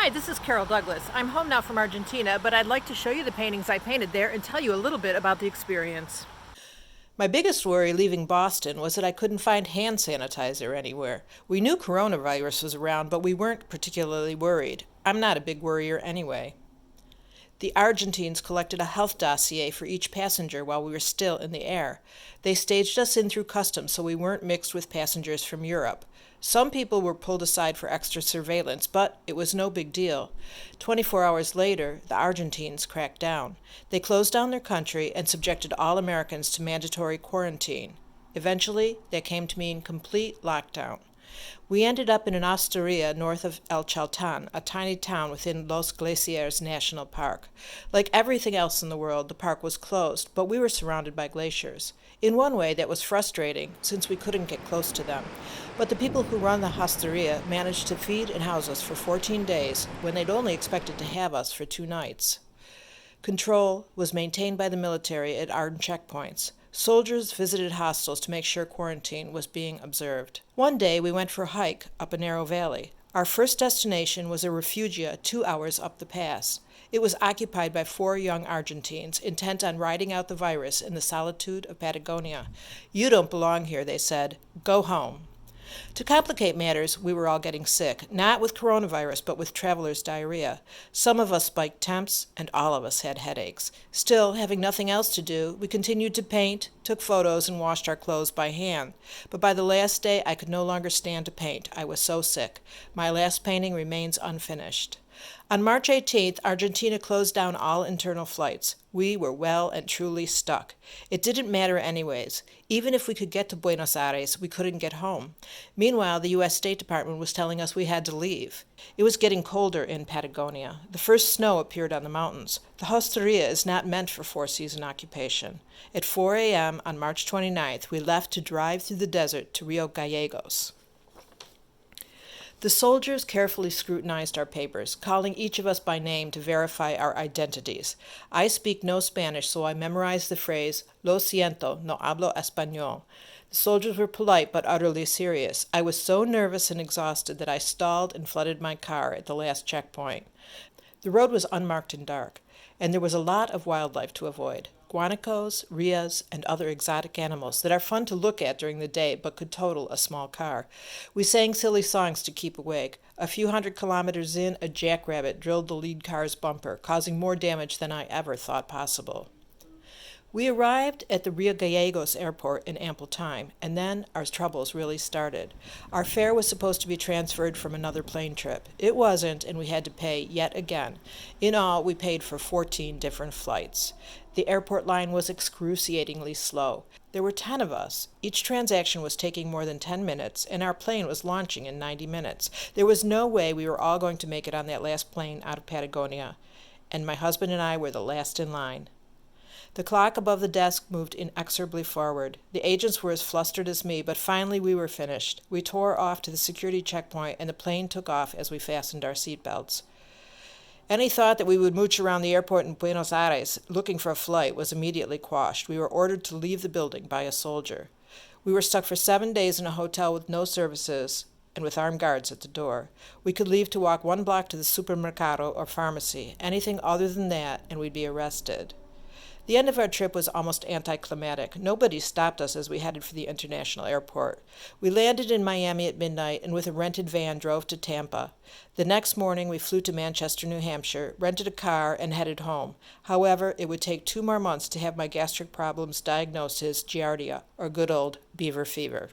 Hi, this is Carol Douglas. I'm home now from Argentina, but I'd like to show you the paintings I painted there and tell you a little bit about the experience. My biggest worry leaving Boston was that I couldn't find hand sanitizer anywhere. We knew coronavirus was around, but we weren't particularly worried. I'm not a big worrier anyway. The Argentines collected a health dossier for each passenger while we were still in the air. They staged us in through customs so we weren't mixed with passengers from Europe. Some people were pulled aside for extra surveillance, but it was no big deal. 24 hours later, the Argentines cracked down. They closed down their country and subjected all Americans to mandatory quarantine. Eventually, that came to mean complete lockdown. We ended up in an osteria north of El Chaltén, a tiny town within Los Glaciares National Park. Like everything else in the world, the park was closed, but we were surrounded by glaciers. In one way, that was frustrating, since we couldn't get close to them. But the people who run the hosteria managed to feed and house us for 14 days, when they'd only expected to have us for 2 nights. Control was maintained by the military at armed checkpoints. Soldiers visited hostels to make sure quarantine was being observed. One day we went for a hike up a narrow valley. Our first destination was a refugia 2 hours up the pass. It was occupied by 4 young Argentines, intent on riding out the virus in the solitude of Patagonia. "You don't belong here," they said. "Go home." To complicate matters, we were all getting sick, not with coronavirus, but with traveler's diarrhea. Some of us spiked temps, and all of us had headaches. Still, having nothing else to do, we continued to paint, took photos, and washed our clothes by hand. But by the last day, I could no longer stand to paint. I was so sick. My last painting remains unfinished. On March 18th, Argentina closed down all internal flights. We were well and truly stuck. It didn't matter anyways. Even if we could get to Buenos Aires, we couldn't get home. Meanwhile, the U.S. State Department was telling us we had to leave. It was getting colder in Patagonia. The first snow appeared on the mountains. The hosteria is not meant for 4-season occupation. At 4 a.m. on March 29th, we left to drive through the desert to Rio Gallegos. The soldiers carefully scrutinized our papers, calling each of us by name to verify our identities. I speak no Spanish, so I memorized the phrase, "Lo siento, no hablo español." The soldiers were polite but utterly serious. I was so nervous and exhausted that I stalled and flooded my car at the last checkpoint. The road was unmarked and dark, and there was a lot of wildlife to avoid. Guanacos, rheas, and other exotic animals that are fun to look at during the day but could total a small car. We sang silly songs to keep awake. A few 100 kilometers in, a jackrabbit drilled the lead car's bumper, causing more damage than I ever thought possible. We arrived at the Rio Gallegos airport in ample time, and then our troubles really started. Our fare was supposed to be transferred from another plane trip. It wasn't, and we had to pay yet again. In all, we paid for 14 different flights. The airport line was excruciatingly slow. There were 10 of us. Each transaction was taking more than 10 minutes, and our plane was launching in 90 minutes. There was no way we were all going to make it on that last plane out of Patagonia, and my husband and I were the last in line. The clock above the desk moved inexorably forward. The agents were as flustered as me, but finally we were finished. We tore off to the security checkpoint, and the plane took off as we fastened our seatbelts. Any thought that we would mooch around the airport in Buenos Aires looking for a flight was immediately quashed. We were ordered to leave the building by a soldier. We were stuck for 7 days in a hotel with no services and with armed guards at the door. We could leave to walk 1 block to the supermercado or pharmacy. Anything other than that, and we'd be arrested. The end of our trip was almost anticlimactic. Nobody stopped us as we headed for the international airport. We landed in Miami at midnight and with a rented van drove to Tampa. The next morning we flew to Manchester, New Hampshire, rented a car, and headed home. However, it would take 2 more months to have my gastric problems diagnosed as Giardia, or good old beaver fever.